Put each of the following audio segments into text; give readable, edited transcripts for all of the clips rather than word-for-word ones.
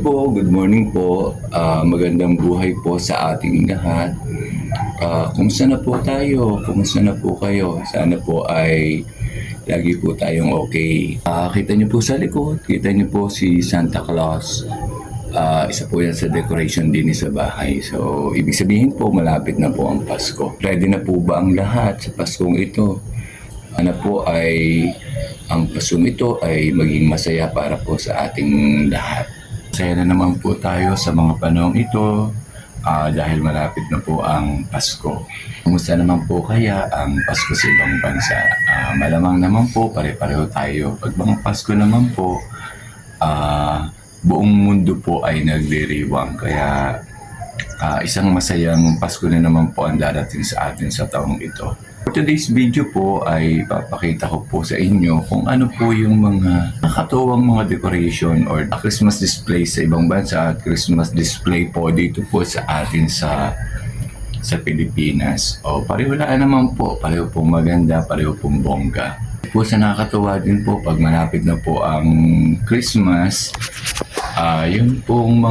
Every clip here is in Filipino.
po, good morning po. Magandang buhay po sa ating lahat. Kumusta na po tayo? Kumusta na po kayo? Sana po ay lagi po tayong okay. Kita niyo po sa likod, kita niyo po si Santa Claus. Isa po yan sa decoration din sa bahay. So, ibig sabihin po, malapit na po ang Pasko. Ready na po ba ang lahat sa Paskong ito? Ano po ay ang Paskong ito ay maging masaya para po sa ating lahat. Masaya na naman po tayo sa mga panahong ito dahil malapit na po ang Pasko. Kumusta naman po kaya ang Pasko sa ibang bansa? Malamang naman po pare-pareho tayo. Pag mga Pasko naman po, buong mundo po ay nagdiriwang. Kaya isang masayang Pasko na naman po ang darating sa atin sa taong ito. For today's video po ay papakita ko po sa inyo kung ano po yung mga nakakatuwang mga decoration or Christmas display sa ibang bansa at Christmas display po dito po sa atin sa Pilipinas. Pareho naman po, pareho pong maganda, pareho pong bongga. Po sa nakakatuwa din po pag malapit na po ang Christmas, yun pong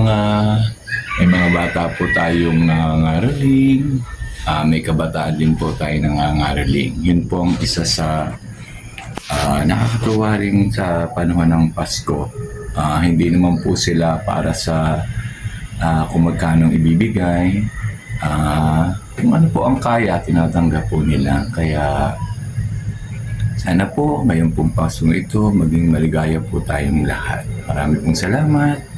may mga bata po tayong nangangaraling. May kabataan din po tayo nangangaraling. Yun po ang isa sa nakakatuwa rin sa panahon ng Pasko. Hindi naman po sila para sa kung magkano ibibigay. Kung ano po ang kaya, tinatanggap po nila. Kaya sana po ngayong pong Pasko ito, maging maligaya po tayong lahat. Marami pong salamat.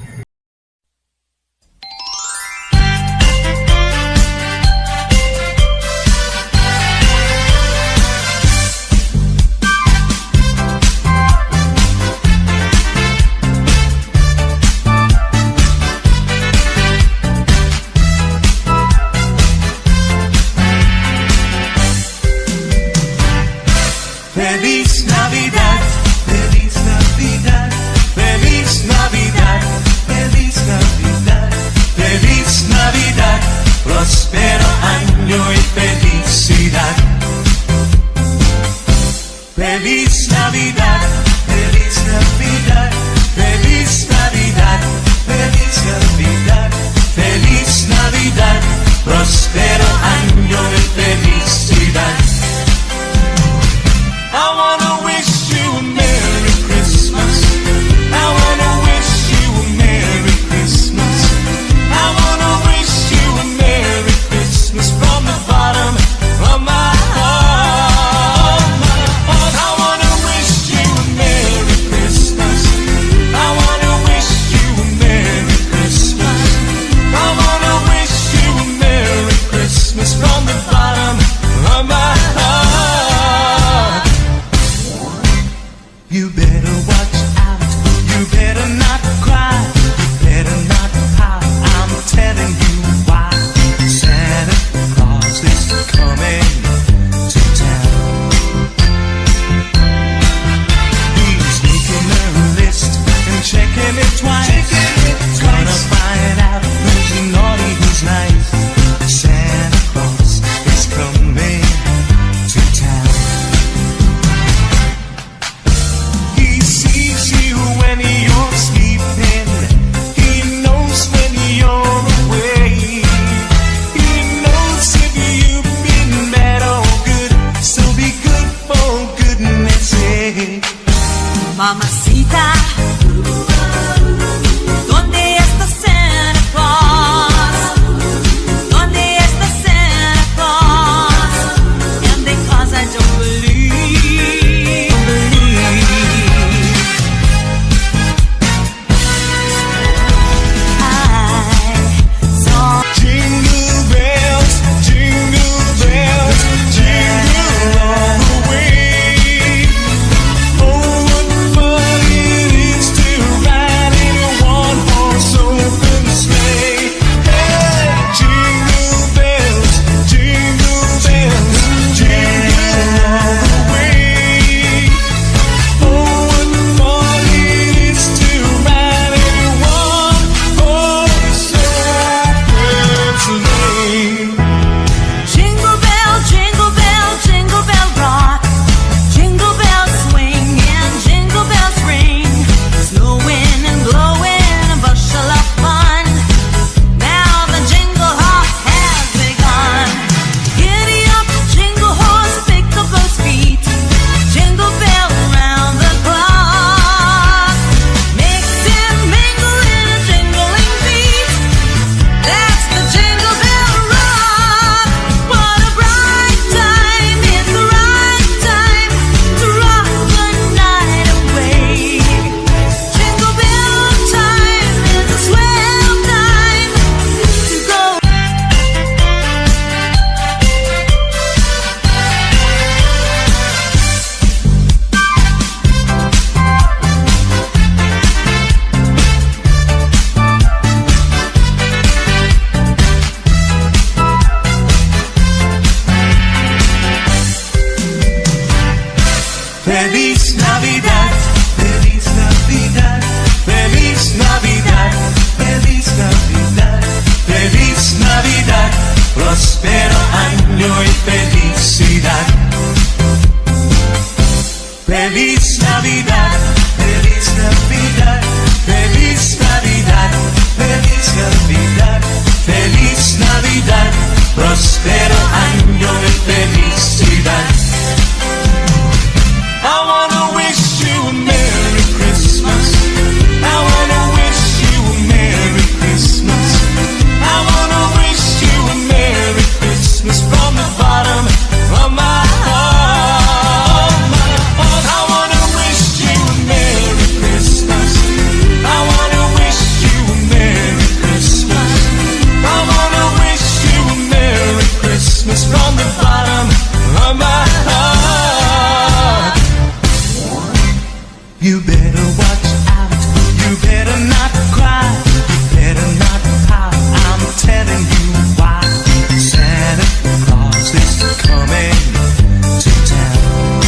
Feliz Navidad, Feliz Navidad, Feliz Navidad. Feliz Navidad, Feliz Navidad, Feliz Navidad, Feliz Navidad, Feliz Navidad, próspero año y felicidad. Feliz Navidad, Feliz Navidad, Feliz Navidad, Feliz Navidad, Feliz Navidad, próspero año y felicidad. I wanna wish you a Merry Christmas. I wanna wish you a Merry Christmas. I wanna wish you a Merry Christmas from the bottom of my heart. I wanna wish you a Merry Christmas. I wanna wish you a Merry Christmas. I wanna wish you a Merry Christmas from the bottom of my heart. You better watch out, you better not cry, you better not pout, I'm telling you why. Santa Claus is coming to town.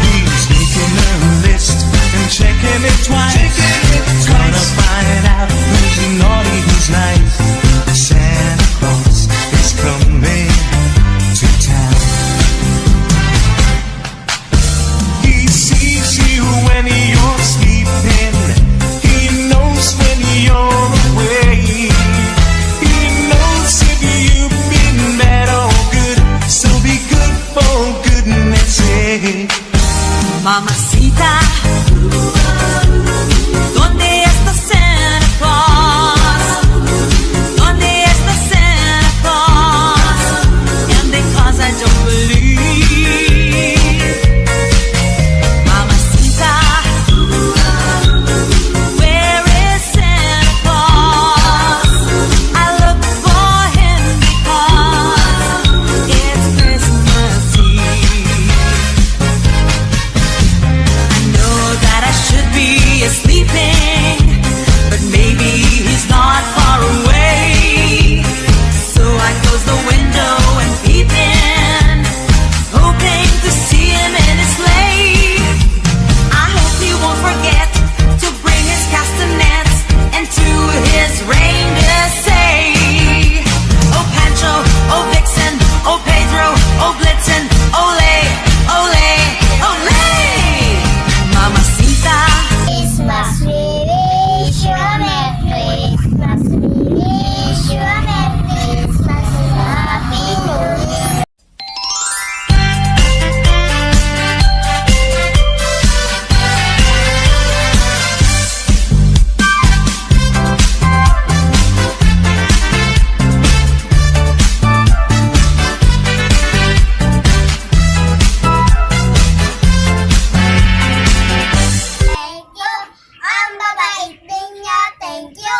He's making a list and checking it twice. Gonna find out who's naughty, who's nice. Santa Claus is coming to town. He sees you when you're sleeping. He knows when you're away. He knows if you've been bad or good. So be good for goodness sake. Mamacita, ¿dónde está Santa Claus? ¿Dónde está Santa Claus? And because I don't believe, Mamacita, where is Santa Claus? I look for him because it's Christmas Eve. I know that I should be sleeping, but maybe he's not far away. So I close the window and peep in, hoping to see him in his sleigh. I hope he won't forget to bring his castanets and to his reindeer say, "Oh Pancho, oh Vixen, oh Pedro, oh Blitzen, ole, ole, ole." Mamacita, Christmas, we wish you a Merry Christmas. We wish you a Merry Christmas and a Happy New Year. Thank you. Ang babait ninyo. Thank you.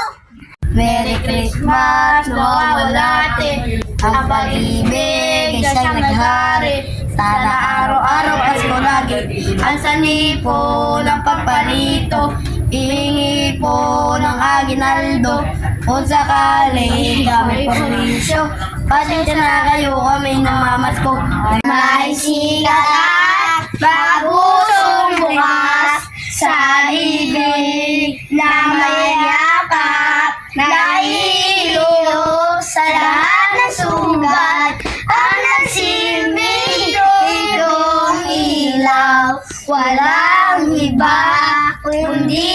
Merry Christmas, mawawalati. Ang pag-ibig ay siyang naghari. Sana araw-araw Pasko lagi. Ang sanipo ng pagparito, ihingi po ng aginaldo. Kung sakali kami permisyo, pasensya na kayo kami namamasko. May sikat at bagusong bukas sa ibig na mayakap na ilog sa lahat ng sugat ang nagsilbing itong ilaw. Walang iba kundi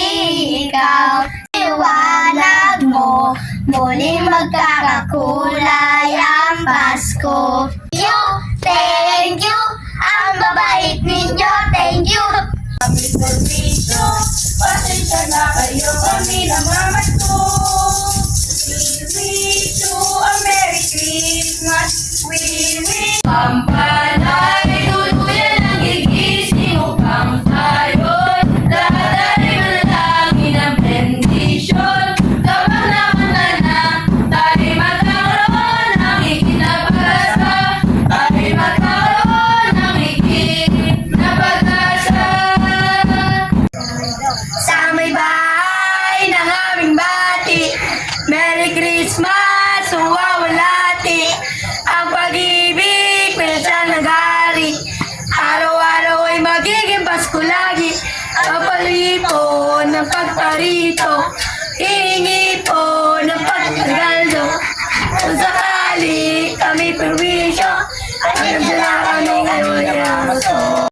ikaw. Iwanag mo muling magkakakulay ang Pasko. Thank you, ang babait ninyo. Thank you. Kami permisyo, pasensya na kayo kami namamasko. We wish you a Merry Christmas. We wish Pampanay, tuluyan ang gigising upang tayo'y lahat ay manalangin ng bendisyon. Kapag nakanta na, tayo magkaroon ng ikinapag-asa. Tayo magkaroon ng ikinapag-asa. Sa may bahay ng aming bati, Merry Christmas, uwawalati. Ang pag-ibig, minsan Hihingi po ng pagparito, hihingi po ng pagtagaldo. Kung sakali kami perwisyo, ay nandiyan na kami ngayon ng gusto.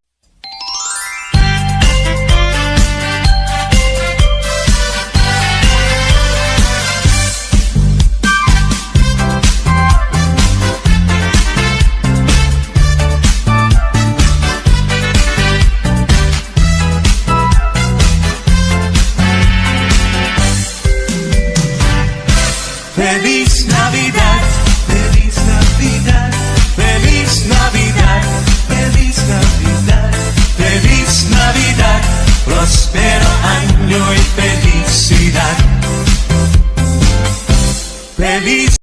Feliz Navidad, Feliz Navidad, Feliz Navidad, Feliz Navidad, Feliz Navidad, prospero año y felicidad. Feliz